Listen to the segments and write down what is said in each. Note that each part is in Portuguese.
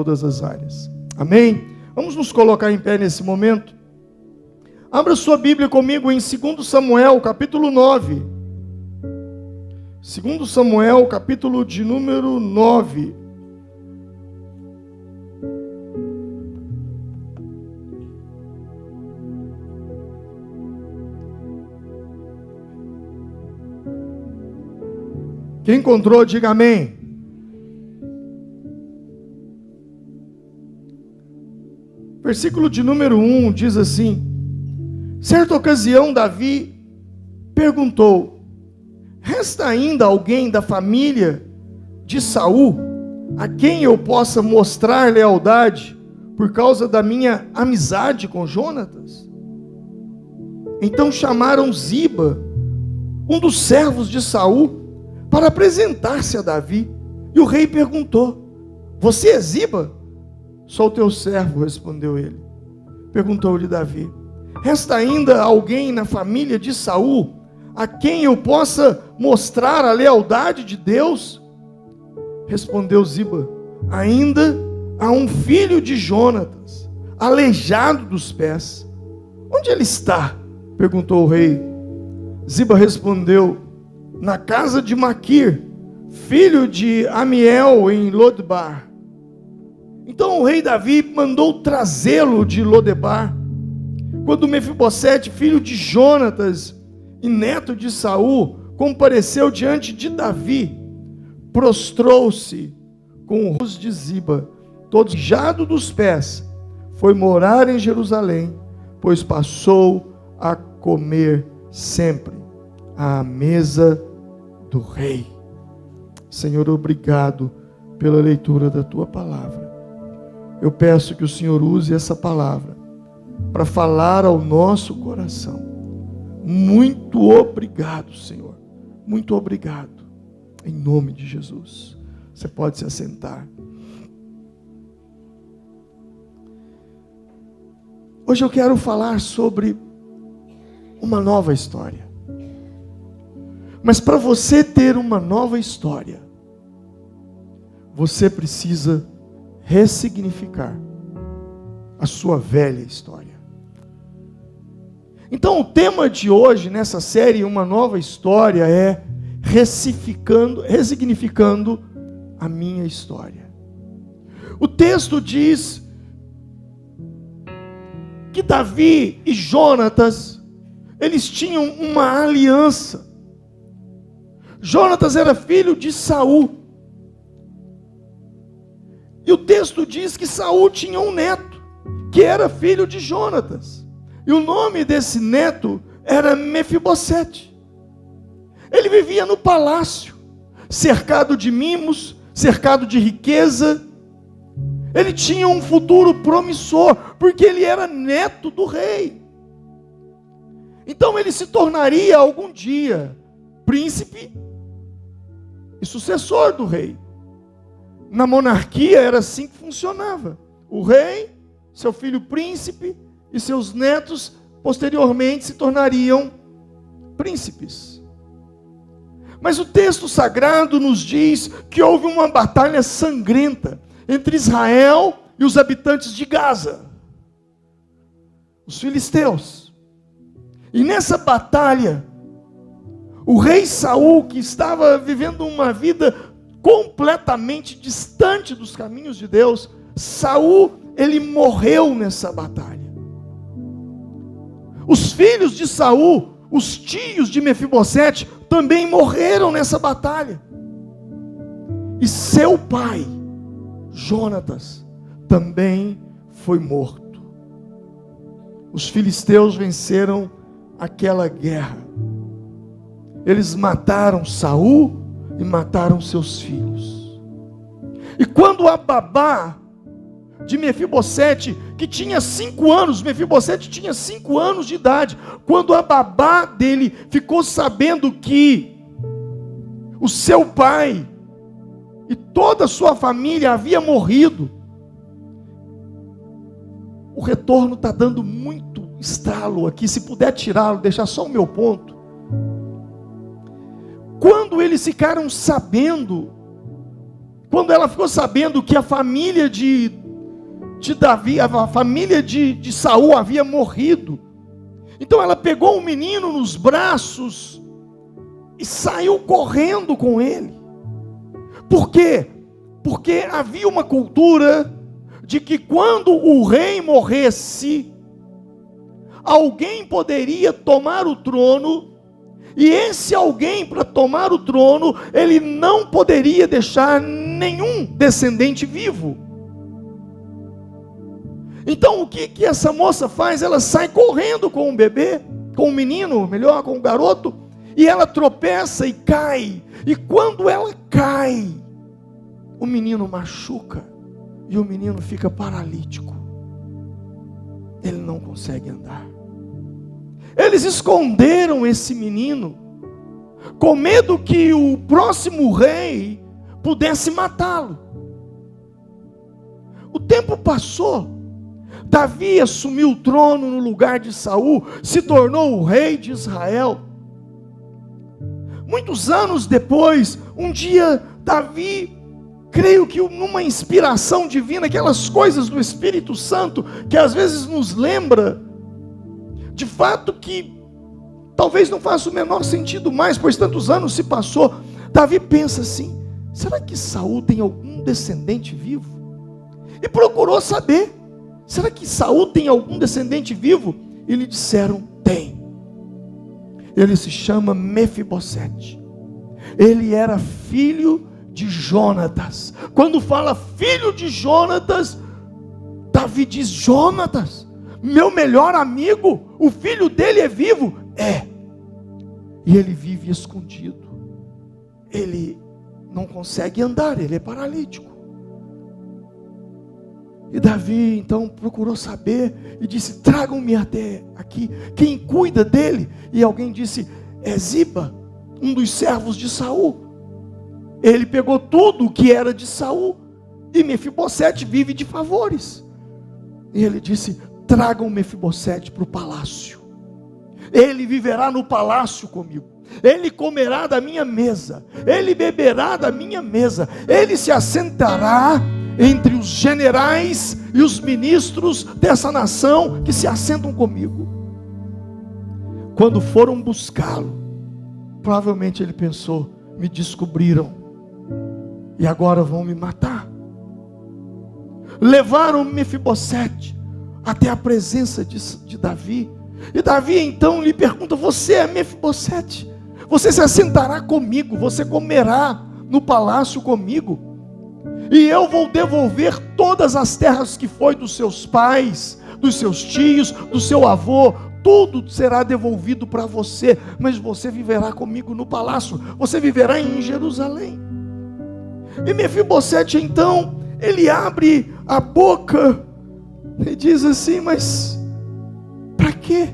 todas as áreas. Amém? Vamos nos colocar em pé nesse momento. Abra sua Bíblia comigo em 2 Samuel, capítulo 9. 2 Samuel, capítulo de número 9. Quem encontrou, diga amém. Versículo de número 1 diz assim: certa ocasião Davi perguntou: resta ainda alguém da família de Saul a quem eu possa mostrar lealdade por causa da minha amizade com Jonatas? Então chamaram Ziba, um dos servos de Saul, para apresentar-se a Davi. E o rei perguntou: você é Ziba? Sou teu servo, respondeu ele. Perguntou-lhe Davi: resta ainda alguém na família de Saul a quem eu possa mostrar a lealdade de Deus? Respondeu Ziba: ainda há um filho de Jonatas, aleijado dos pés. Onde ele está? Perguntou o rei. Ziba respondeu: na casa de Maquir, filho de Amiel, em Lodebar. Então o rei Davi mandou trazê-lo de Lodebar. Quando Mefibosete, filho de Jonatas e neto de Saul, compareceu diante de Davi, prostrou-se com o rosto de Ziba, todo lijado dos pés, foi morar em Jerusalém, pois passou a comer sempre à mesa do rei. Senhor, obrigado pela leitura da tua palavra. Eu peço que o Senhor use essa palavra para falar ao nosso coração. Muito obrigado, Senhor. Muito obrigado. Em nome de Jesus. Você pode se assentar. Hoje eu quero falar sobre uma nova história. Mas para você ter uma nova história, você precisa ressignificar a sua velha história. Então o tema de hoje, nessa série Uma Nova História, é ressignificando a minha história. O texto diz que Davi e Jonatas, eles tinham uma aliança. Jonatas era filho de Saul. E o texto diz que Saul tinha um neto, que era filho de Jonatas. E o nome desse neto era Mefibosete. Ele vivia no palácio, cercado de mimos, cercado de riqueza. Ele tinha um futuro promissor, porque ele era neto do rei. Então ele se tornaria algum dia príncipe e sucessor do rei. Na monarquia era assim que funcionava. O rei, seu filho príncipe e seus netos posteriormente se tornariam príncipes. Mas o texto sagrado nos diz que houve uma batalha sangrenta entre Israel e os habitantes de Gaza, os filisteus. E nessa batalha, o rei Saul, que estava vivendo uma vida completamente distante dos caminhos de Deus, Saul, ele morreu nessa batalha. Os filhos de Saul, os tios de Mefibosete, também morreram nessa batalha. E seu pai, Jonatas, também foi morto. Os filisteus venceram aquela guerra. Eles mataram Saul e mataram seus filhos. E quando a babá de Mefibosete, que tinha 5 anos, Mefibosete tinha 5 anos de idade, quando a babá dele ficou sabendo que o seu pai e toda a sua família havia morrido, o retorno está dando muito estralo aqui, se puder tirá-lo, deixar só o meu ponto. Quando eles ficaram sabendo quando ela ficou sabendo que a família de Davi, a família de Saul havia morrido, então ela pegou o menino nos braços e saiu correndo com ele. Por quê? Porque havia uma cultura de que quando o rei morresse, alguém poderia tomar o trono, e esse alguém, para tomar o trono, ele não poderia deixar nenhum descendente vivo. Então o que essa moça faz? Ela sai correndo com o bebê, com o menino, melhor, com o garoto, e ela tropeça e cai, e quando ela cai, o menino machuca, e o menino fica paralítico, ele não consegue andar. Eles esconderam esse menino, com medo que o próximo rei pudesse matá-lo. O tempo passou, Davi assumiu o trono no lugar de Saul, se tornou o rei de Israel. Muitos anos depois, um dia Davi, creio que numa inspiração divina, aquelas coisas do Espírito Santo, que às vezes nos lembra, de fato que talvez não faça o menor sentido mais, pois tantos anos se passou. Davi pensa assim: será que Saul tem algum descendente vivo? E procurou saber, será que Saul tem algum descendente vivo? E lhe disseram: tem. Ele se chama Mefibosete. Ele era filho de Jonatas. Quando fala filho de Jonatas, Davi diz: Jonatas, meu melhor amigo, o filho dele é vivo? É. E ele vive escondido. Ele não consegue andar, ele é paralítico. E Davi então procurou saber e disse: tragam-me até aqui quem cuida dele. E alguém disse: é Ziba, um dos servos de Saul. Ele pegou tudo o que era de Saul, e Mefibosete vive de favores. E ele disse: tragam Mefibosete para o palácio, ele viverá no palácio comigo, ele comerá da minha mesa, ele beberá da minha mesa, ele se assentará entre os generais e os ministros dessa nação que se assentam comigo. Quando foram buscá-lo, provavelmente ele pensou: me descobriram e agora vão me matar. Levaram Mefibosete até a presença de Davi, e Davi então lhe pergunta: você é Mefibosete? Você se assentará comigo, você comerá no palácio comigo, e eu vou devolver todas as terras que foi dos seus pais, dos seus tios, do seu avô, tudo será devolvido para você, mas você viverá comigo no palácio, você viverá em Jerusalém. E Mefibosete então, ele abre a boca e diz assim: mas para que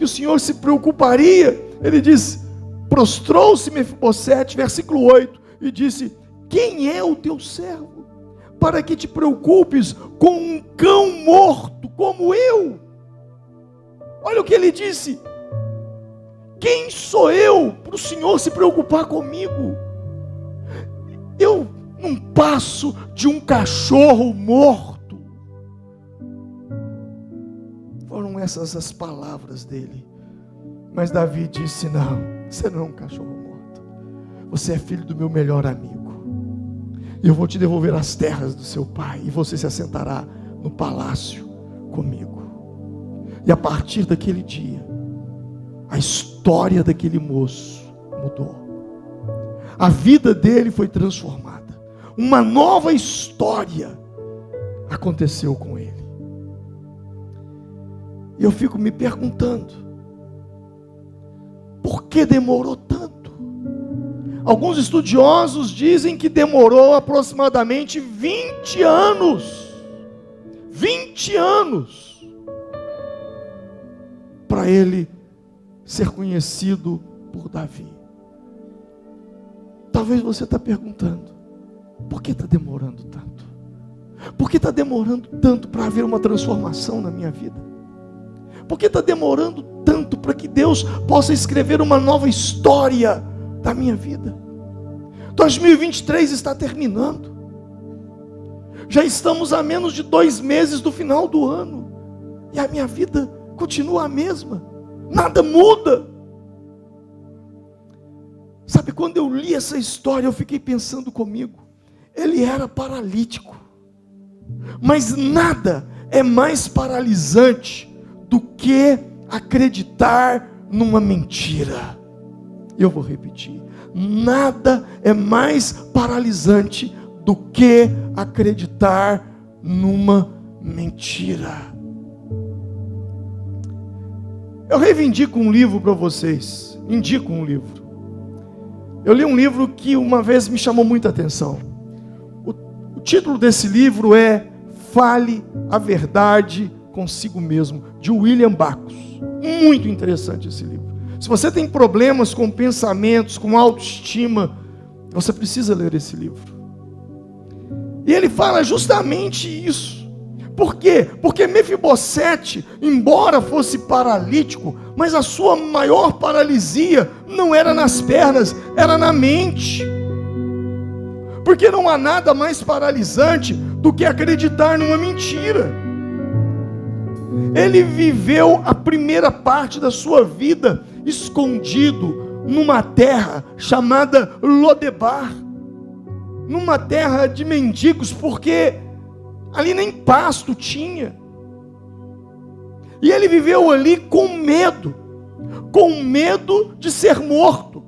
o Senhor se preocuparia? Ele diz: prostrou-se Mefibosete, versículo 8, e disse: quem é o teu servo, para que te preocupes com um cão morto como eu? Olha o que ele disse: quem sou eu para o Senhor se preocupar comigo? Eu não passo de um cachorro morto. Foram essas as palavras dele. Mas Davi disse: não, você não é um cachorro morto, você é filho do meu melhor amigo, e eu vou te devolver as terras do seu pai, e você se assentará no palácio comigo. E a partir daquele dia, a história daquele moço mudou, a vida dele foi transformada, uma nova história aconteceu com ele. E eu fico me perguntando: por que demorou tanto? Alguns estudiosos dizem que demorou aproximadamente 20 anos. 20 anos para ele ser conhecido por Davi. Talvez você está perguntando: por que está demorando tanto? Por que está demorando tanto para haver uma transformação na minha vida? Por que está demorando tanto para que Deus possa escrever uma nova história da minha vida? 2023 está terminando. Já estamos a menos de 2 meses do final do ano. E a minha vida continua a mesma. Nada muda. Sabe, quando eu li essa história, eu fiquei pensando comigo. Ele era paralítico. Mas nada é mais paralisante do que acreditar numa mentira. Eu vou repetir. Nada é mais paralisante do que acreditar numa mentira. Eu reivindico um livro para vocês. Indico um livro. Eu li um livro que uma vez me chamou muita atenção. O título desse livro é Fale a Verdade Consigo Mesmo, de William Backus. Muito interessante esse livro. Se você tem problemas com pensamentos, com autoestima, você precisa ler esse livro. E ele fala justamente isso. Por quê? Porque Mefibosete, embora fosse paralítico, mas a sua maior paralisia não era nas pernas, era na mente. Porque não há nada mais paralisante do que acreditar numa mentira. Ele viveu a primeira parte da sua vida escondido numa terra chamada Lodebar, numa terra de mendigos, porque ali nem pasto tinha. E ele viveu ali com medo de ser morto.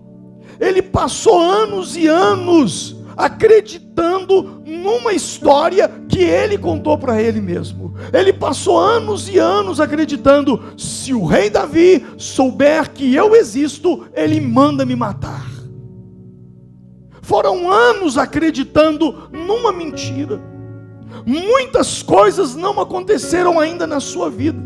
Ele passou anos e anos acreditando numa história que ele contou para ele mesmo. Ele passou anos e anos acreditando: se o rei Davi souber que eu existo, ele manda me matar. Foram anos acreditando numa mentira. Muitas coisas não aconteceram ainda na sua vida,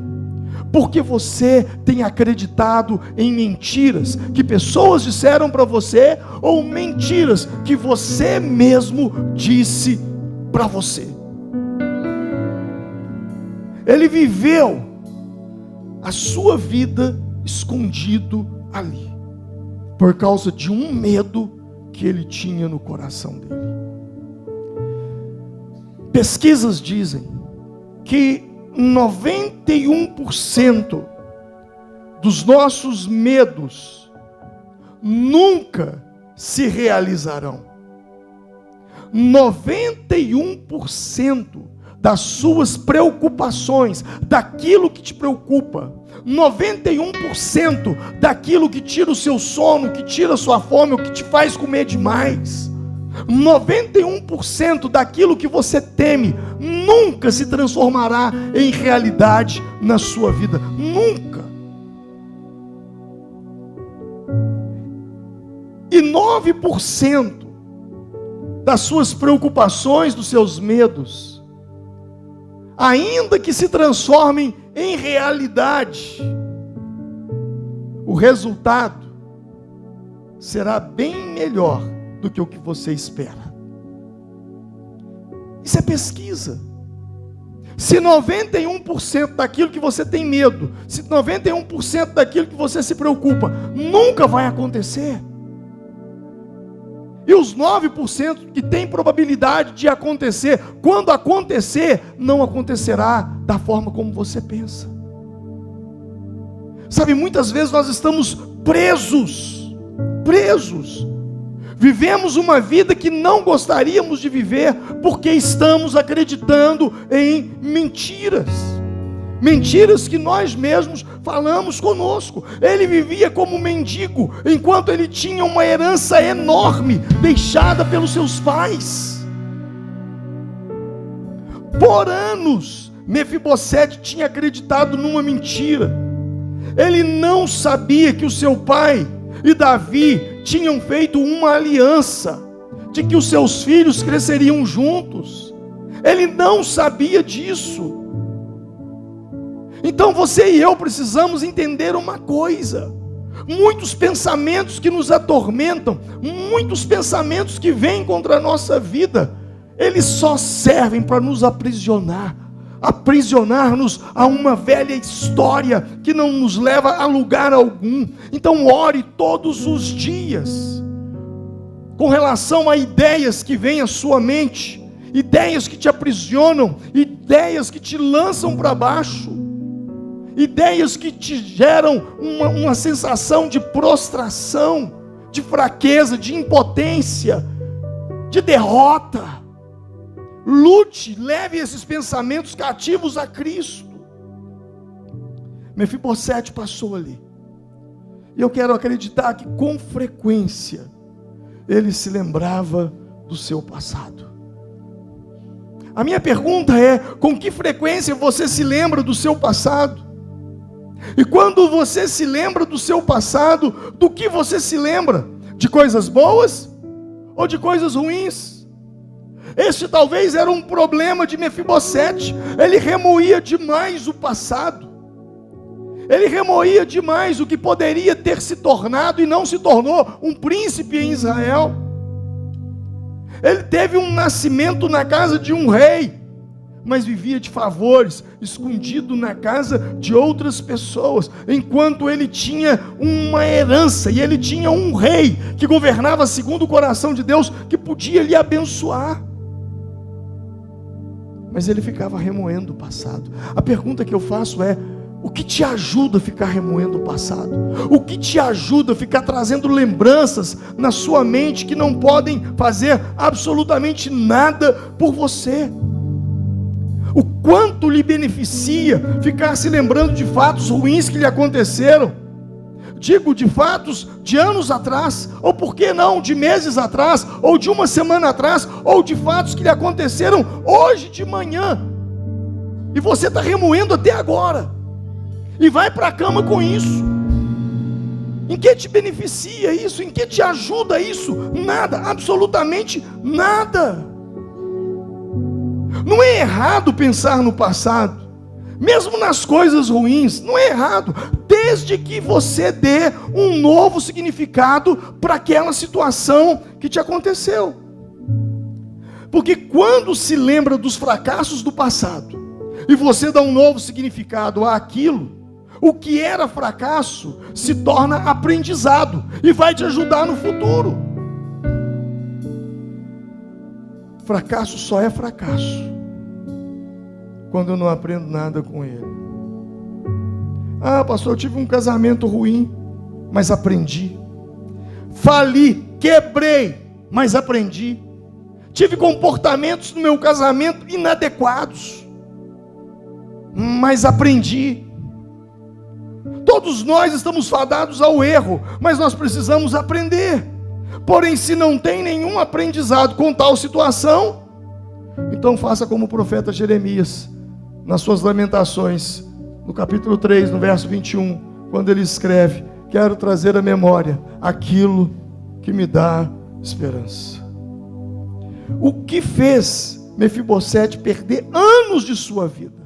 porque você tem acreditado em mentiras que pessoas disseram para você, ou mentiras que você mesmo disse para você. Ele viveu a sua vida escondido ali, por causa de um medo que ele tinha no coração dele. Pesquisas dizem que 91% dos nossos medos nunca se realizarão. 91% das suas preocupações, daquilo que te preocupa, 91% daquilo que tira o seu sono, que tira a sua fome, o que te faz comer demais, 91% daquilo que você teme nunca se transformará em realidade na sua vida. Nunca. E 9% das suas preocupações, dos seus medos, ainda que se transformem em realidade, o resultado será bem melhor do que o que você espera. Isso é pesquisa. Se 91% daquilo que você tem medo, se 91% daquilo que você se preocupa nunca vai acontecer, e os 9% que tem probabilidade de acontecer, quando acontecer, não acontecerá da forma como você pensa. Sabe, muitas vezes nós estamos presos. Vivemos uma vida que não gostaríamos de viver, porque estamos acreditando em mentiras. Mentiras que nós mesmos falamos conosco. Ele vivia como mendigo, enquanto ele tinha uma herança enorme, deixada pelos seus pais. Por anos, Mefibosete tinha acreditado numa mentira. Ele não sabia que o seu pai e Davi tinham feito uma aliança, de que os seus filhos cresceriam juntos. Ele não sabia disso. Então você e eu precisamos entender uma coisa: muitos pensamentos que nos atormentam, muitos pensamentos que vêm contra a nossa vida, eles só servem para nos aprisionar-nos a uma velha história que não nos leva a lugar algum. Então ore todos os dias com relação a ideias que vêm à sua mente, ideias que te aprisionam, ideias que te lançam para baixo, ideias que te geram uma sensação de prostração, de fraqueza, de impotência, de derrota. Lute, leve esses pensamentos cativos a Cristo. Mefibosete passou ali. E eu quero acreditar que com frequência ele se lembrava do seu passado. A minha pergunta é: com que frequência você se lembra do seu passado? E quando você se lembra do seu passado, do que você se lembra? De coisas boas ou de coisas ruins? Este talvez era um problema de Mefibosete. Ele remoía demais o passado. Ele remoía demais o que poderia ter se tornado e não se tornou um príncipe em Israel. Ele teve um nascimento na casa de um rei, mas vivia de favores, escondido na casa de outras pessoas, enquanto ele tinha uma herança, e ele tinha um rei que governava segundo o coração de Deus, que podia lhe abençoar. Mas ele ficava remoendo o passado. A pergunta que eu faço é: o que te ajuda a ficar remoendo o passado? O que te ajuda a ficar trazendo lembranças na sua mente que não podem fazer absolutamente nada por você? O quanto lhe beneficia ficar se lembrando de fatos ruins que lhe aconteceram? Digo, de fatos de anos atrás, ou por que não, de meses atrás, ou de uma semana atrás, ou de fatos que lhe aconteceram hoje de manhã, e você está remoendo até agora, e vai para a cama com isso. Em que te beneficia isso? Em que te ajuda isso? Nada, absolutamente nada. Não é errado pensar no passado, mesmo nas coisas ruins, não é errado, desde que você dê um novo significado para aquela situação que te aconteceu. Porque quando se lembra dos fracassos do passado, e você dá um novo significado àquilo, o que era fracasso se torna aprendizado e vai te ajudar no futuro. Fracasso só é fracasso quando eu não aprendo nada com ele. Ah, pastor, eu tive um casamento ruim, mas aprendi. Fali, quebrei, mas aprendi. Tive comportamentos no meu casamento inadequados, mas aprendi. Todos nós estamos fadados ao erro, mas nós precisamos aprender. Porém, se não tem nenhum aprendizado com tal situação, então faça como o profeta Jeremias, nas suas lamentações, no capítulo 3, no verso 21, quando ele escreve: quero trazer à memória aquilo que me dá esperança. O que fez Mefibosete perder anos de sua vida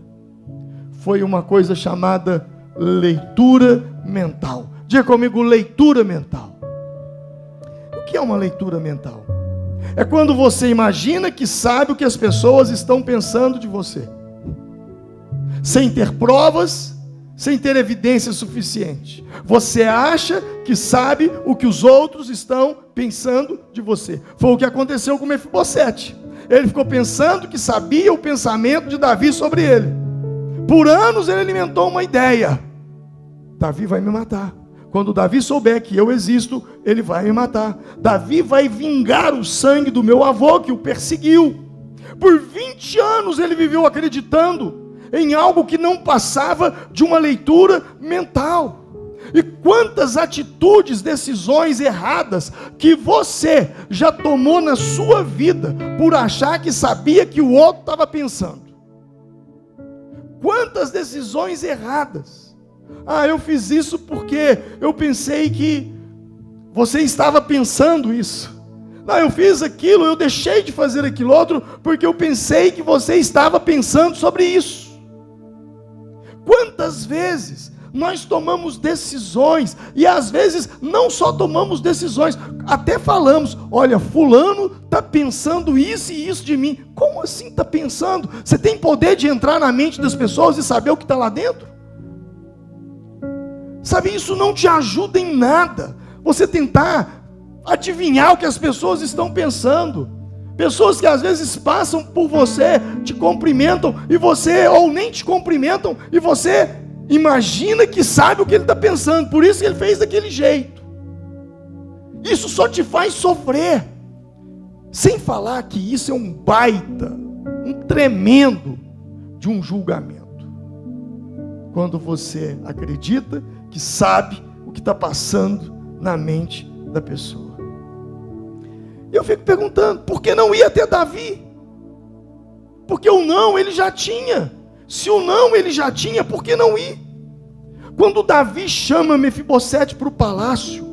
foi uma coisa chamada leitura mental. Diga comigo, leitura mental. O que é uma leitura mental? É quando você imagina que sabe o que as pessoas estão pensando de você, sem ter provas, sem ter evidência suficiente. Você acha que sabe o que os outros estão pensando de você. Foi o que aconteceu com Mefibosete. Ele ficou pensando que sabia o pensamento de Davi sobre ele. Por anos ele alimentou uma ideia: Davi vai me matar. Quando Davi souber que eu existo, ele vai me matar. Davi vai vingar o sangue do meu avô que o perseguiu. Por 20 anos ele viveu acreditando em algo que não passava de uma leitura mental. E quantas atitudes, decisões erradas que você já tomou na sua vida por achar que sabia que o outro estava pensando. Quantas decisões erradas. Ah, eu fiz isso porque eu pensei que você estava pensando isso. Não, eu fiz aquilo, eu deixei de fazer aquilo outro porque eu pensei que você estava pensando sobre isso. Quantas vezes nós tomamos decisões, e às vezes não só tomamos decisões, até falamos: olha, fulano está pensando isso e isso de mim. Como assim está pensando? Você tem poder de entrar na mente das pessoas e saber o que está lá dentro? Sabe, isso não te ajuda em nada, você tentar adivinhar o que as pessoas estão pensando. Pessoas que às vezes passam por você, te cumprimentam, e você, ou nem te cumprimentam, e você imagina que sabe o que ele está pensando, por isso que ele fez daquele jeito. Isso só te faz sofrer. Sem falar que isso é um baita, um tremendo de um julgamento. Quando você acredita que sabe o que está passando na mente da pessoa. Eu fico perguntando, por que não ir até Davi? Porque o não ele já tinha. Se o não ele já tinha, por que não ir? Quando Davi chama Mefibosete para o palácio,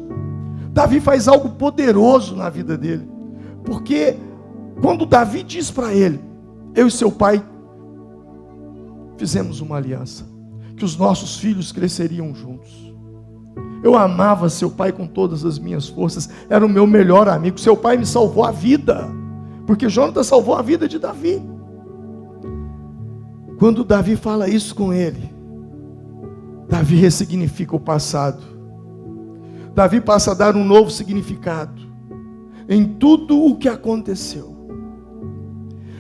Davi faz algo poderoso na vida dele. Porque quando Davi diz para ele, eu e seu pai fizemos uma aliança, que os nossos filhos cresceriam juntos. Eu amava seu pai com todas as minhas forças, era o meu melhor amigo. Seu pai me salvou a vida, porque Jonathan salvou a vida de Davi. Quando Davi fala isso com ele, Davi ressignifica o passado. Davi passa a dar um novo significado em tudo o que aconteceu.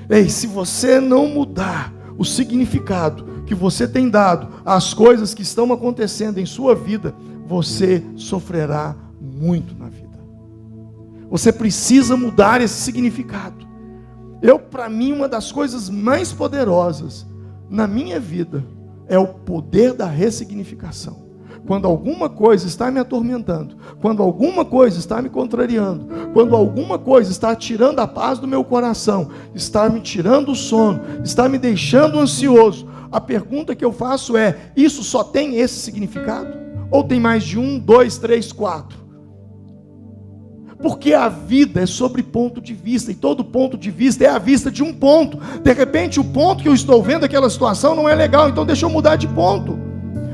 Ei, se você não mudar o significado que você tem dado às coisas que estão acontecendo em sua vida, você sofrerá muito na vida. Você precisa mudar esse significado. Para mim, uma das coisas mais poderosas na minha vida é o poder da ressignificação. Quando alguma coisa está me atormentando, quando alguma coisa está me contrariando, quando alguma coisa está tirando a paz do meu coração, está me tirando o sono, está me deixando ansioso, a pergunta que eu faço é, isso só tem esse significado? Ou tem mais de 1, 2, 3, 4? Porque a vida é sobre ponto de vista, e todo ponto de vista é a vista de um ponto. De repente o ponto que eu estou vendo, aquela situação não é legal, então deixa eu mudar de ponto.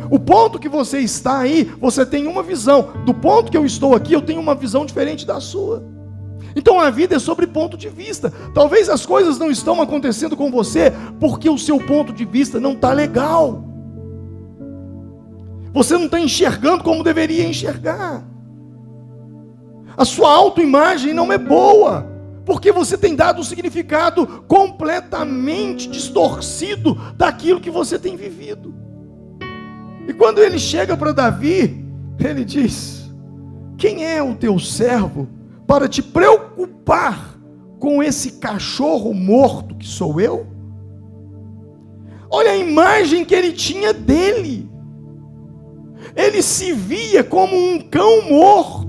O ponto que você está aí, você tem uma visão. Do ponto que eu estou aqui, eu tenho uma visão diferente da sua. Então a vida é sobre ponto de vista. Talvez as coisas não estão acontecendo com você porque o seu ponto de vista não está legal. Você não está enxergando como deveria enxergar. A sua autoimagem não é boa, porque você tem dado um significado completamente distorcido daquilo que você tem vivido. E quando ele chega para Davi, ele diz, quem é o teu servo para te preocupar com esse cachorro morto que sou eu? Olha a imagem que ele tinha dele. Ele se via como um cão morto.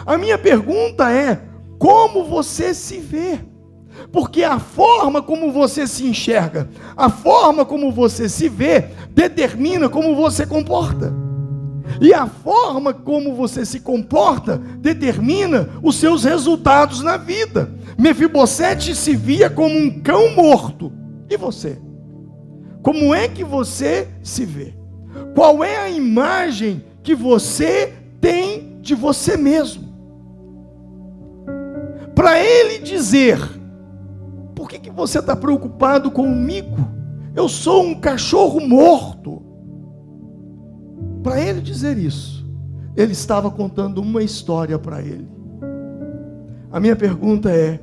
A minha pergunta é, como você se vê? Porque a forma como você se enxerga, a forma como você se vê, determina como você comporta. E a forma como você se comporta, determina os seus resultados na vida. Mefibosete se via como um cão morto. E você? Como é que você se vê? Qual é a imagem que você tem de você mesmo? Para ele dizer, por que você está preocupado comigo? Eu sou um cachorro morto. Para ele dizer isso, ele estava contando uma história para ele. A minha pergunta é,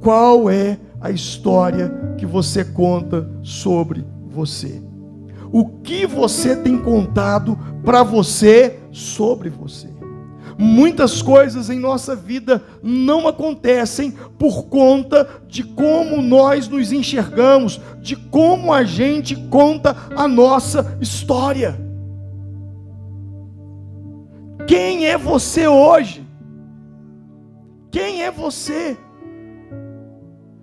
qual é a história que você conta sobre você? O que você tem contado para você sobre você? Muitas coisas em nossa vida não acontecem por conta de como nós nos enxergamos, de como a gente conta a nossa história. Quem é você hoje? Quem é você?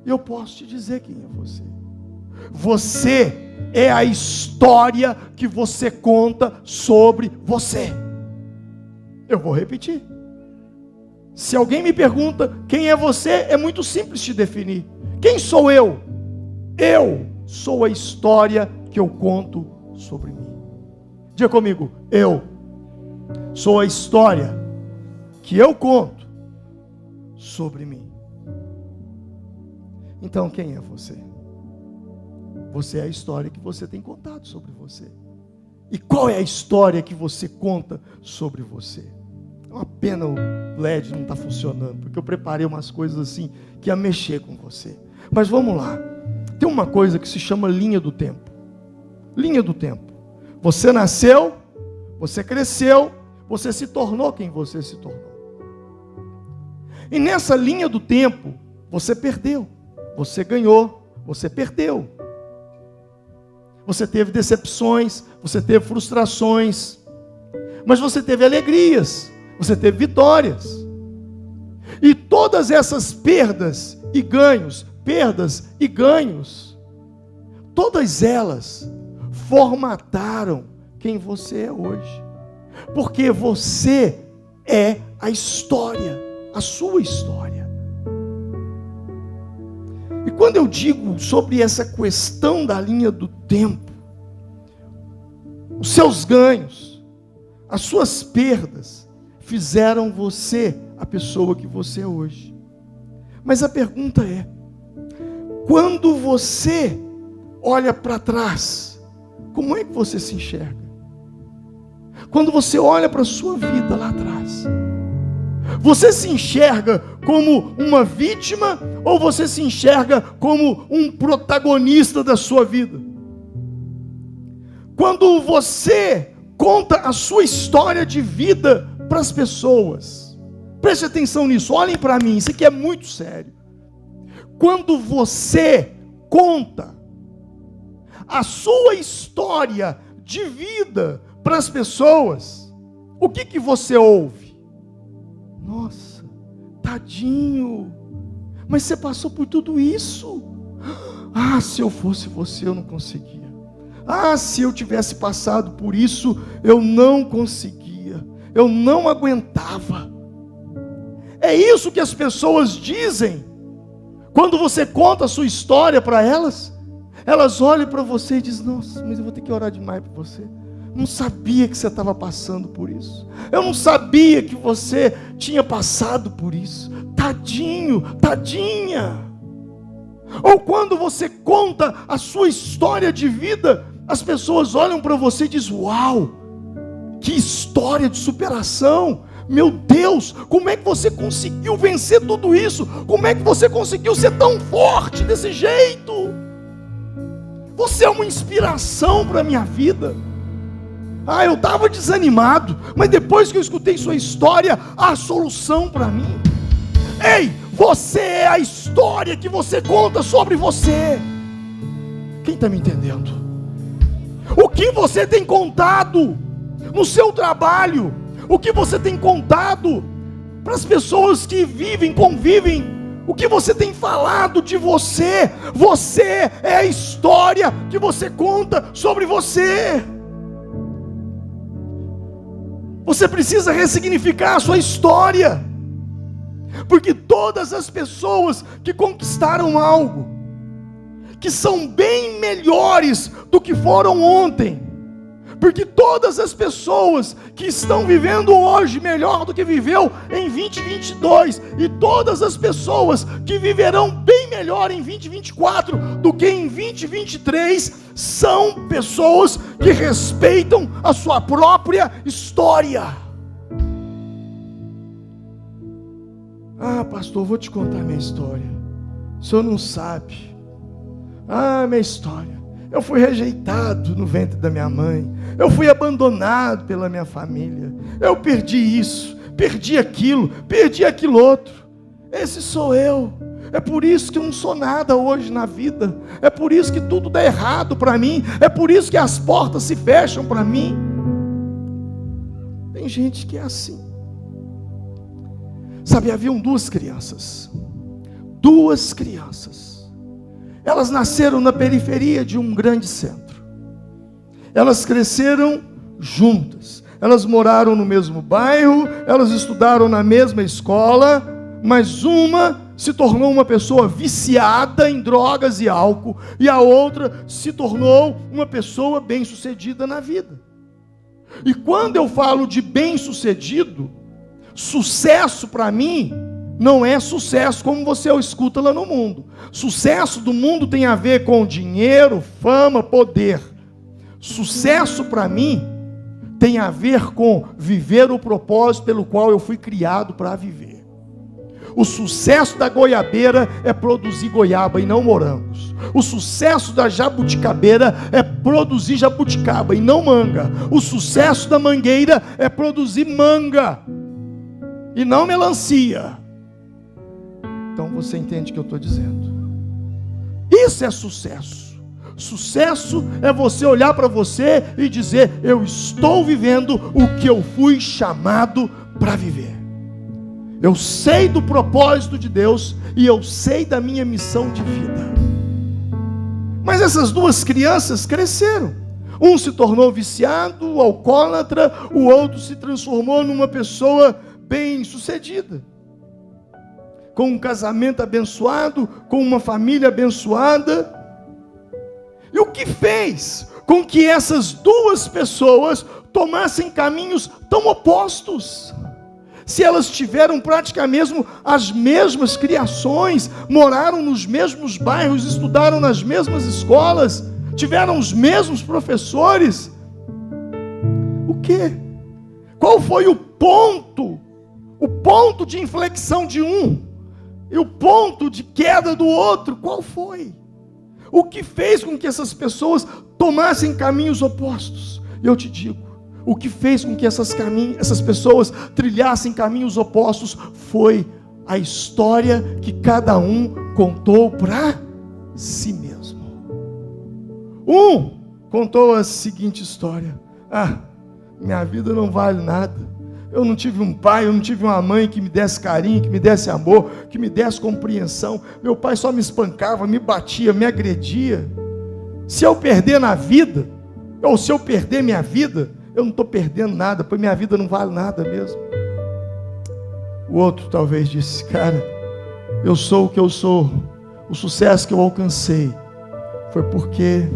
Eu posso te dizer quem é você. Você é a história que você conta sobre você. Eu vou repetir. Se alguém me pergunta quem é você, é muito simples de definir. Quem sou eu? Eu sou a história que eu conto sobre mim. Diga comigo, eu sou a história que eu conto sobre mim. Então quem é você? Você é a história que você tem contado sobre você. E qual é a história que você conta sobre você? É uma pena o LED não está funcionando, porque eu preparei umas coisas assim que ia mexer com você. Mas vamos lá. Tem uma coisa que se chama linha do tempo. Linha do tempo. Você nasceu, você cresceu, você se tornou quem você se tornou. E nessa linha do tempo, você perdeu, você ganhou, você perdeu. Você teve decepções, você teve frustrações, mas você teve alegrias, você teve vitórias. E todas essas perdas e ganhos, todas elas formataram quem você é hoje. Porque você é a história, a sua história. E quando eu digo sobre essa questão da linha do tempo, os seus ganhos, as suas perdas, fizeram você a pessoa que você é hoje. Mas a pergunta é, quando você olha para trás, como é que você se enxerga? Quando você olha para a sua vida lá atrás, você se enxerga como uma vítima ou você se enxerga como um protagonista da sua vida? Quando você conta a sua história de vida para as pessoas, preste atenção nisso, olhem para mim, isso aqui é muito sério. Quando você conta a sua história de vida para as pessoas, o que você ouve? Nossa, tadinho, mas você passou por tudo isso. Ah, se eu fosse você, eu não conseguia. Ah, se eu tivesse passado por isso, eu não conseguia, eu não aguentava. É isso que as pessoas dizem quando você conta a sua história para elas. Elas olham para você e dizem, nossa, mas eu vou ter que orar demais por você. Não sabia que você estava passando por isso. Eu não sabia que você tinha passado por isso. Tadinho, tadinha. Ou quando você conta a sua história de vida, as pessoas olham para você e dizem, uau, que história de superação. Meu Deus, como é que você conseguiu vencer tudo isso? Como é que você conseguiu ser tão forte desse jeito? Você é uma inspiração para a minha vida. Ah, eu estava desanimado, mas depois que eu escutei sua história, há solução para mim. Ei, você é a história que você conta sobre você. Quem está me entendendo? O que você tem contado no seu trabalho? O que você tem contado para as pessoas que vivem, convivem? O que você tem falado de você? Você é a história que você conta sobre você. Você precisa ressignificar a sua história, porque todas as pessoas que conquistaram algo, que são bem melhores do que foram ontem, porque todas as pessoas que estão vivendo hoje melhor do que viveu em 2022, e todas as pessoas que viverão bem melhor em 2024 do que em 2023, são pessoas que respeitam a sua própria história. Ah, pastor, vou te contar minha história. O senhor não sabe. Ah, minha história. Eu fui rejeitado no ventre da minha mãe. Eu fui abandonado pela minha família. Eu perdi isso, perdi aquilo outro. Esse sou eu. É por isso que eu não sou nada hoje na vida. É por isso que tudo dá errado para mim. É por isso que as portas se fecham para mim. Tem gente que é assim. Sabe, haviam duas crianças. Elas nasceram na periferia de um grande centro. Elas cresceram juntas. Elas moraram no mesmo bairro, elas estudaram na mesma escola, mas uma se tornou uma pessoa viciada em drogas e álcool, e a outra se tornou uma pessoa bem-sucedida na vida. E quando eu falo de bem-sucedido, sucesso para mim não é sucesso como você o escuta lá no mundo. Sucesso do mundo tem a ver com dinheiro, fama, poder. Sucesso para mim tem a ver com viver o propósito pelo qual eu fui criado para viver. O sucesso da goiabeira é produzir goiaba e não morangos. O sucesso da jabuticabeira é produzir jabuticaba e não manga. O sucesso da mangueira é produzir manga e não melancia. Então você entende o que eu estou dizendo. Isso é sucesso. Sucesso é você olhar para você e dizer: eu estou vivendo o que eu fui chamado para viver. Eu sei do propósito de Deus e eu sei da minha missão de vida. Mas essas duas crianças cresceram. Um se tornou viciado, alcoólatra, o outro se transformou numa pessoa bem-sucedida, com um casamento abençoado, com uma família abençoada. E o que fez com que essas duas pessoas tomassem caminhos tão opostos? Se elas tiveram praticamente as mesmas criações, moraram nos mesmos bairros, estudaram nas mesmas escolas, tiveram os mesmos professores, o quê? Qual foi o ponto de inflexão de um e o ponto de queda do outro? Qual foi? O que fez com que essas pessoas tomassem caminhos opostos? E eu te digo, o que fez com que essas pessoas trilhassem caminhos opostos foi a história que cada um contou para si mesmo. Um contou a seguinte história: minha vida não vale nada. Eu não tive um pai, eu não tive uma mãe que me desse carinho, que me desse amor, que me desse compreensão. Meu pai só me espancava, me batia, me agredia. Se eu perder na vida, ou se eu perder minha vida, eu não estou perdendo nada, pois minha vida não vale nada mesmo. O outro talvez disse: cara, eu sou o que eu sou, o sucesso que eu alcancei foi porque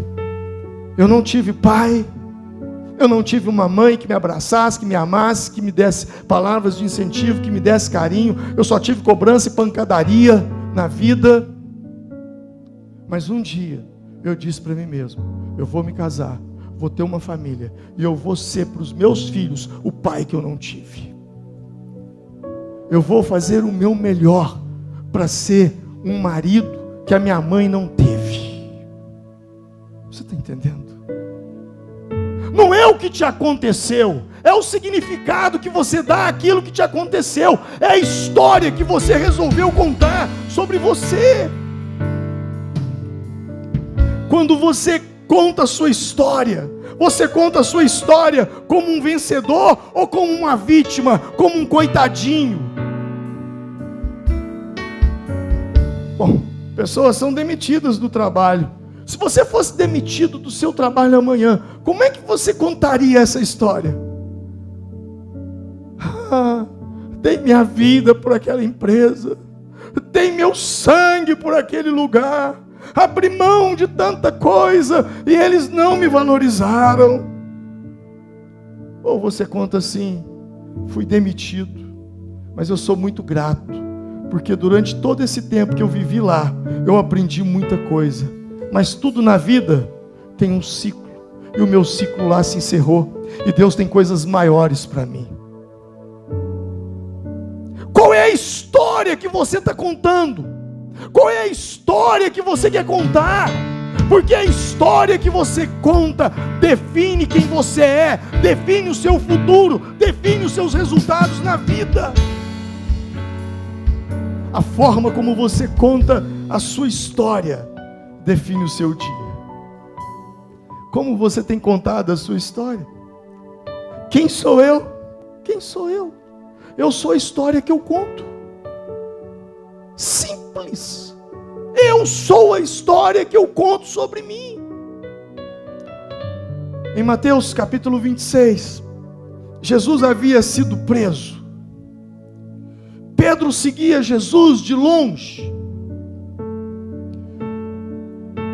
eu não tive pai, eu não tive uma mãe que me abraçasse, que me amasse, que me desse palavras de incentivo, que me desse carinho. Eu só tive cobrança e pancadaria na vida. Mas um dia eu disse para mim mesmo: eu vou me casar, vou ter uma família, e eu vou ser para os meus filhos o pai que eu não tive. Eu vou fazer o meu melhor para ser um marido que a minha mãe não teve. Você está entendendo? Não é o que te aconteceu, é o significado que você dá àquilo que te aconteceu, é a história que você resolveu contar sobre você. Quando você conta a sua história, você conta a sua história como um vencedor ou como uma vítima, como um coitadinho? Bom, pessoas são demitidas do trabalho. Se você fosse demitido do seu trabalho amanhã, como é que você contaria essa história? Dei minha vida por aquela empresa, dei meu sangue por aquele lugar, abri mão de tanta coisa e eles não me valorizaram. Ou você conta assim: fui demitido, mas eu sou muito grato, porque durante todo esse tempo que eu vivi lá, eu aprendi muita coisa. Mas tudo na vida tem um ciclo, e o meu ciclo lá se encerrou, e Deus tem coisas maiores para mim. Qual é a história que você está contando? Qual é a história que você quer contar? Porque a história que você conta define quem você é, define o seu futuro, define os seus resultados na vida. A forma como você conta a sua história define o seu dia. Como você tem contado a sua história? Quem sou eu? Quem sou eu? Eu sou a história que eu conto. Simples. Eu sou a história que eu conto sobre mim. Em Mateus capítulo 26, Jesus havia sido preso. Pedro seguia Jesus de longe.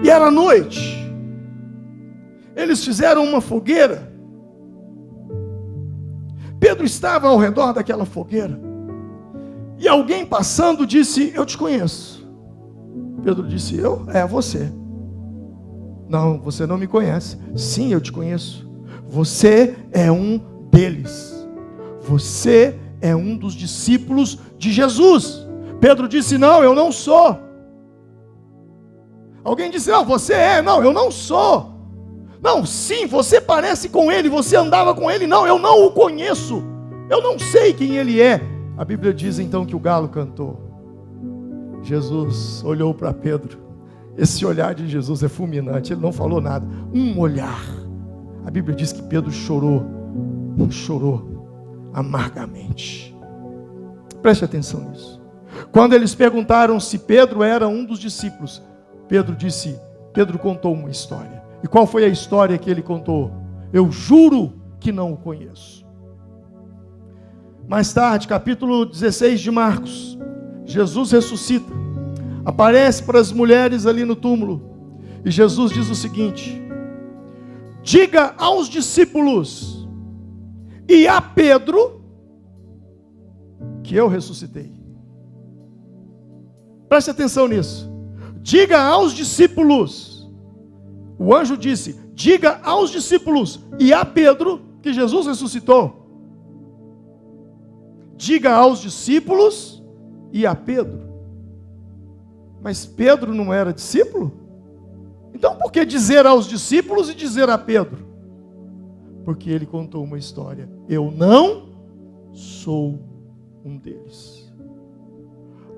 E era noite. Eles fizeram uma fogueira. Pedro estava ao redor daquela fogueira. E alguém passando disse: eu te conheço. Pedro disse: eu? É você. Não, você não me conhece. Sim, eu te conheço. Você é um deles. Você é um dos discípulos de Jesus. Pedro disse: não, eu não sou. Alguém disse: não, você é. Não, eu não sou. Não, sim, você parece com ele, você andava com ele. Não, eu não o conheço. Eu não sei quem ele é. A Bíblia diz então que o galo cantou. Jesus olhou para Pedro. Esse olhar de Jesus é fulminante. Ele não falou nada. Um olhar. A Bíblia diz que Pedro chorou amargamente. Preste atenção nisso. Quando eles perguntaram se Pedro era um dos discípulos, Pedro contou uma história. E qual foi a história que ele contou? Eu juro que não o conheço. Mais tarde, capítulo 16 de Marcos, Jesus ressuscita, aparece para as mulheres ali no túmulo, e Jesus diz o seguinte: diga aos discípulos e a Pedro que eu ressuscitei. Preste atenção nisso. Diga aos discípulos. O anjo disse: diga aos discípulos e a Pedro que Jesus ressuscitou. Diga aos discípulos e a Pedro. Mas Pedro não era discípulo? Então por que dizer aos discípulos e dizer a Pedro? Porque ele contou uma história. Eu não sou um deles.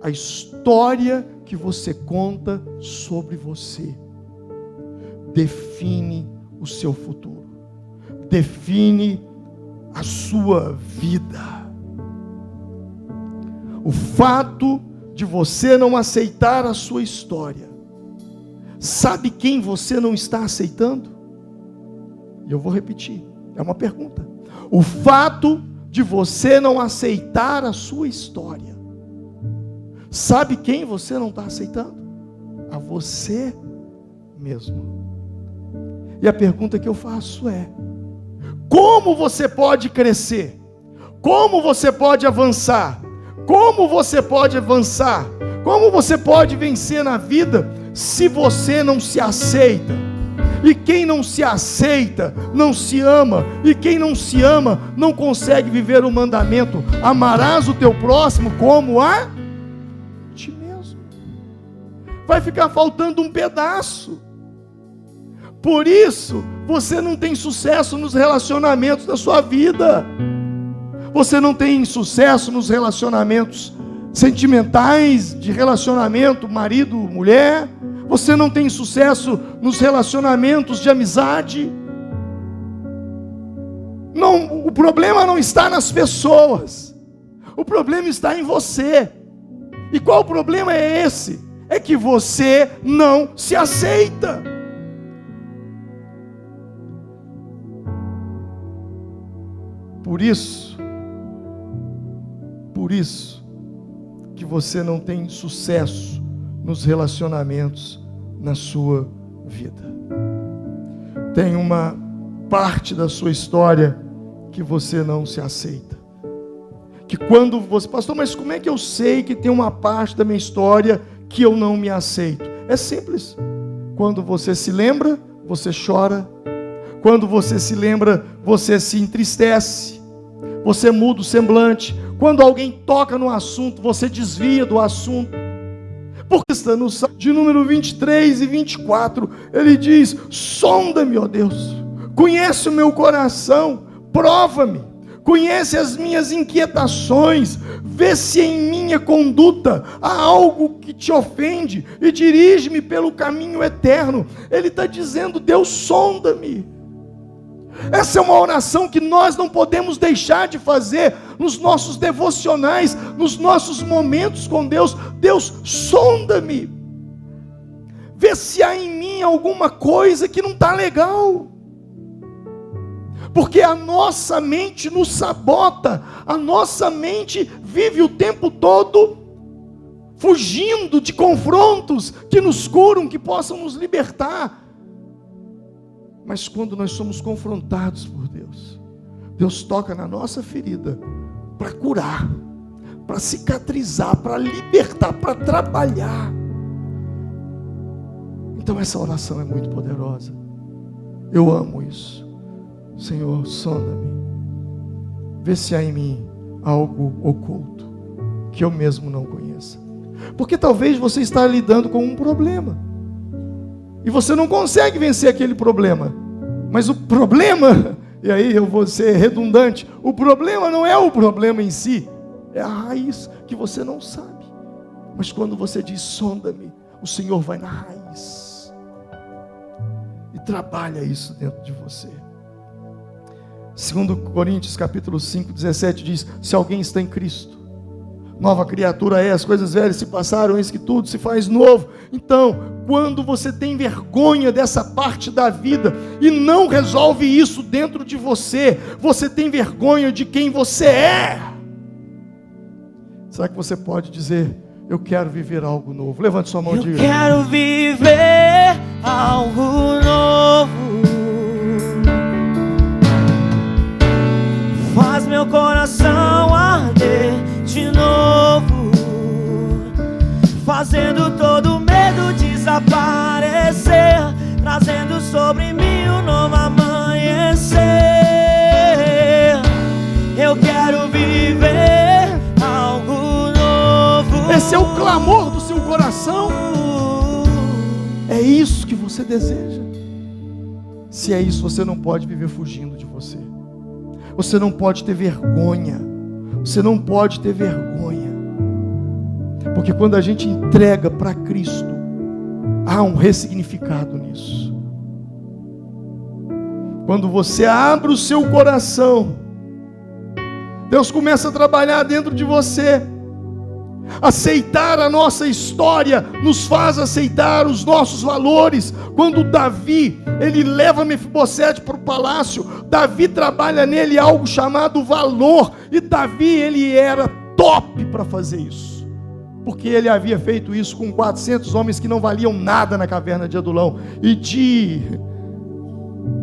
A história que você conta sobre você define o seu futuro, define a sua vida. O fato de você não aceitar a sua história, sabe quem você não está aceitando? E eu vou repetir, é uma pergunta. O fato de você não aceitar a sua história, sabe quem você não está aceitando? A você mesmo. E a pergunta que eu faço é: como você pode crescer? Como você pode avançar? Como você pode avançar? Como você pode vencer na vida se você não se aceita? E quem não se aceita, não se ama. E quem não se ama, não consegue viver o mandamento: amarás o teu próximo como a ti mesmo. Vai ficar faltando um pedaço. Por isso, você não tem sucesso nos relacionamentos da sua vida. Você não tem sucesso nos relacionamentos sentimentais, de relacionamento marido, mulher. Você não tem sucesso nos relacionamentos de amizade. Não, o problema não está nas pessoas. O problema está em você. E qual o problema é esse? É que você não se aceita. Por isso que você não tem sucesso nos relacionamentos na sua vida. Tem uma parte da sua história que você não se aceita. Que quando você, pastor, mas como é que eu sei que tem uma parte da minha história que eu não me aceito? É simples. Quando você se lembra, você chora. Quando você se lembra, você se entristece. Você muda o semblante. Quando alguém toca no assunto, você desvia do assunto. Porque está no Salmo de número 23 e 24, ele diz: sonda-me, ó Deus, conhece o meu coração, prova-me, conhece as minhas inquietações, vê se em minha conduta há algo que te ofende e dirige-me pelo caminho eterno. Ele está dizendo: Deus, sonda-me. Essa é uma oração que nós não podemos deixar de fazer nos nossos devocionais, nos nossos momentos com Deus. Deus, sonda-me, vê se há em mim alguma coisa que não está legal, porque a nossa mente nos sabota, a nossa mente vive o tempo todo fugindo de confrontos que nos curam, que possam nos libertar. Mas quando nós somos confrontados por Deus, Deus toca na nossa ferida para curar, para cicatrizar, para libertar, para trabalhar. Então essa oração é muito poderosa. Eu amo isso. Senhor, sonda-me, vê se há em mim algo oculto que eu mesmo não conheça. Porque talvez você está lidando com um problema e você não consegue vencer aquele problema. Mas o problema, e aí eu vou ser redundante, o problema não é o problema em si, é a raiz que você não sabe. Mas quando você diz sonda-me, o Senhor vai na raiz e trabalha isso dentro de você. 2 Coríntios capítulo 5, 17 diz: se alguém está em Cristo, nova criatura é, as coisas velhas se passaram, eis que tudo se faz novo. Então, quando você tem vergonha dessa parte da vida e não resolve isso dentro de você, você tem vergonha de quem você é. Será que você pode dizer: eu quero viver algo novo? Levante sua mão e diga: eu quero viver algo novo. Faz meu coração arder de novo, fazendo todo medo desaparecer, trazendo sobre mim um novo amanhecer. Eu quero viver algo novo. Esse é o clamor do seu coração? É isso que você deseja? Se é isso, você não pode viver fugindo de você. Você não pode ter vergonha. Você não pode ter vergonha. Porque quando a gente entrega para Cristo, há um ressignificado nisso. Quando você abre o seu coração, Deus começa a trabalhar dentro de você. Aceitar a nossa história nos faz aceitar os nossos valores. Quando Davi, ele leva Mefibosete para o palácio, Davi trabalha nele algo chamado valor, e Davi, ele era top para fazer isso, porque ele havia feito isso com 400 homens que não valiam nada na caverna de Adulão, e de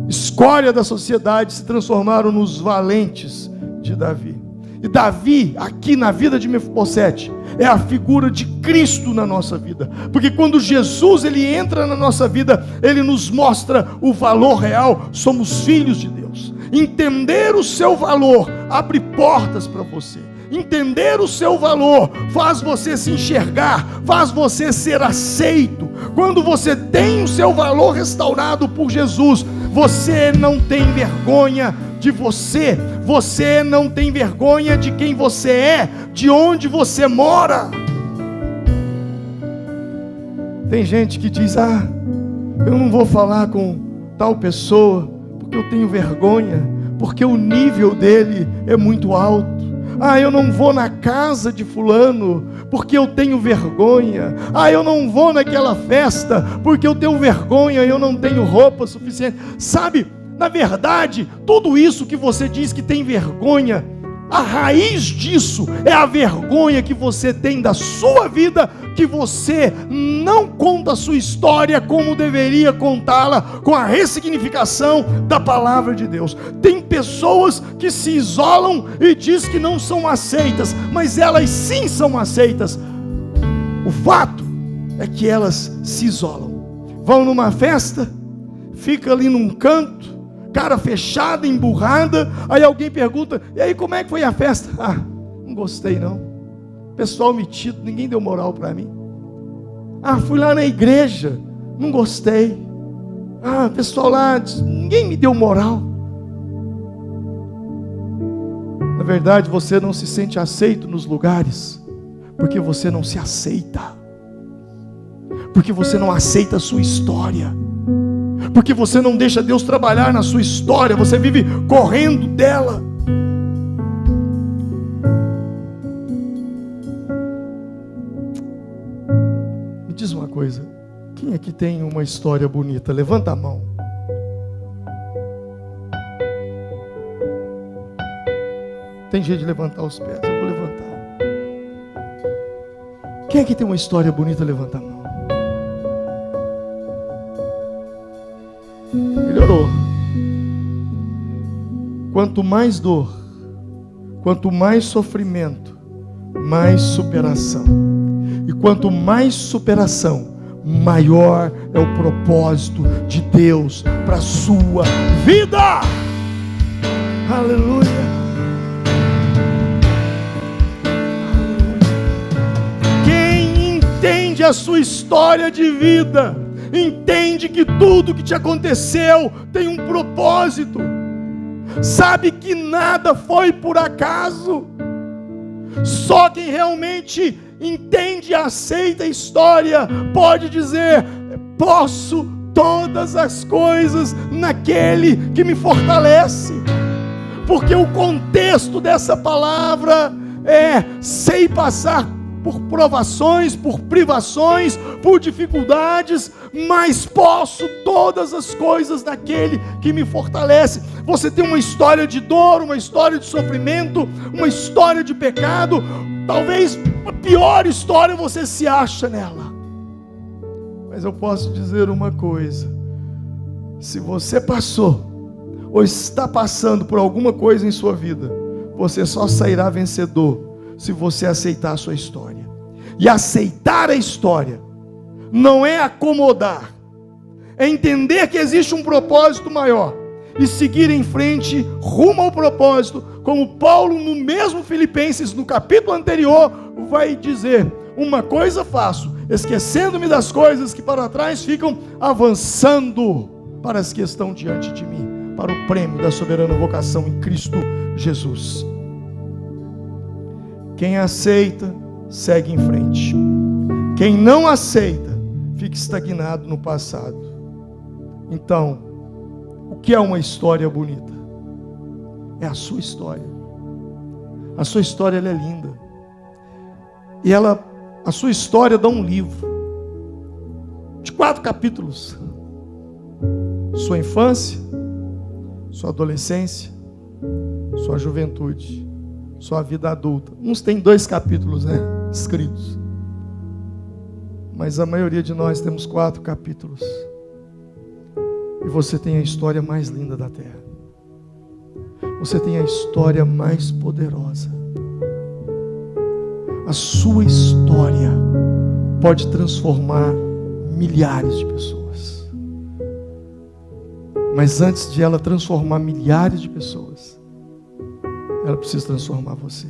escória da sociedade se transformaram nos valentes de Davi. E Davi, aqui na vida de Mefibosete, é a figura de Cristo na nossa vida. Porque quando Jesus ele entra na nossa vida, ele nos mostra o valor real. Somos filhos de Deus. Entender o seu valor abre portas para você. Entender o seu valor faz você se enxergar, faz você ser aceito. Quando você tem o seu valor restaurado por Jesus, você não tem vergonha de você, você não tem vergonha de quem você é, de onde você mora. Tem gente que diz: eu não vou falar com tal pessoa, porque eu tenho vergonha, porque o nível dele é muito alto. Eu não vou na casa de fulano, porque eu tenho vergonha. Eu não vou naquela festa, porque eu tenho vergonha, eu não tenho roupa suficiente. Sabe, na verdade, tudo isso que você diz que tem vergonha, a raiz disso é a vergonha que você tem da sua vida, que você não conta a sua história como deveria contá-la, com a ressignificação da palavra de Deus. Tem pessoas que se isolam e diz que não são aceitas, mas elas sim são aceitas. O fato é que elas se isolam. Vão numa festa, fica ali num canto, cara fechada, emburrada. Aí alguém pergunta: e aí, como é que foi a festa? Não gostei não, pessoal metido, ninguém deu moral para mim. Fui lá na igreja, não gostei. Pessoal lá, ninguém me deu moral. Na verdade, você não se sente aceito nos lugares, porque você não se aceita, porque você não aceita a sua história, porque você não deixa Deus trabalhar na sua história, você vive correndo dela. Me diz uma coisa: quem aqui tem uma história bonita? Levanta a mão. Tem jeito de levantar os pés? Eu vou levantar. Quem aqui tem uma história bonita? Levanta a mão. Melhorou. Quanto mais dor, quanto mais sofrimento, mais superação. E quanto mais superação, maior é o propósito de Deus para a sua vida. Aleluia. Quem entende a sua história de vida, entende que tudo que te aconteceu tem um propósito, sabe que nada foi por acaso. Só quem realmente entende e aceita a história pode dizer: posso todas as coisas naquele que me fortalece. Porque o contexto dessa palavra é: sei passar por provações, por privações, por dificuldades, mas posso todas as coisas naquele que me fortalece. Você tem uma história de dor, uma história de sofrimento, uma história de pecado, talvez a pior história você se acha nela. Mas eu posso dizer uma coisa: se você passou ou está passando por alguma coisa em sua vida, você só sairá vencedor se você aceitar a sua história. E aceitar a história não é acomodar, é entender que existe um propósito maior e seguir em frente rumo ao propósito, como Paulo no mesmo Filipenses, no capítulo anterior, vai dizer: uma coisa faço, esquecendo-me das coisas que para trás ficam, avançando para as que estão diante de mim, para o prêmio da soberana vocação em Cristo Jesus. Quem aceita, segue em frente. Quem não aceita, fica estagnado no passado. Então, o que é uma história bonita? É a sua história. A sua história, ela é linda. E a sua história dá um livro de 4 capítulos. Sua infância, sua adolescência, sua juventude, sua vida adulta. Uns tem 2 capítulos, escritos. Mas a maioria de nós temos 4 capítulos. E você tem a história mais linda da terra. Você tem a história mais poderosa. A sua história pode transformar milhares de pessoas. Mas antes de ela transformar milhares de pessoas, ela precisa transformar você.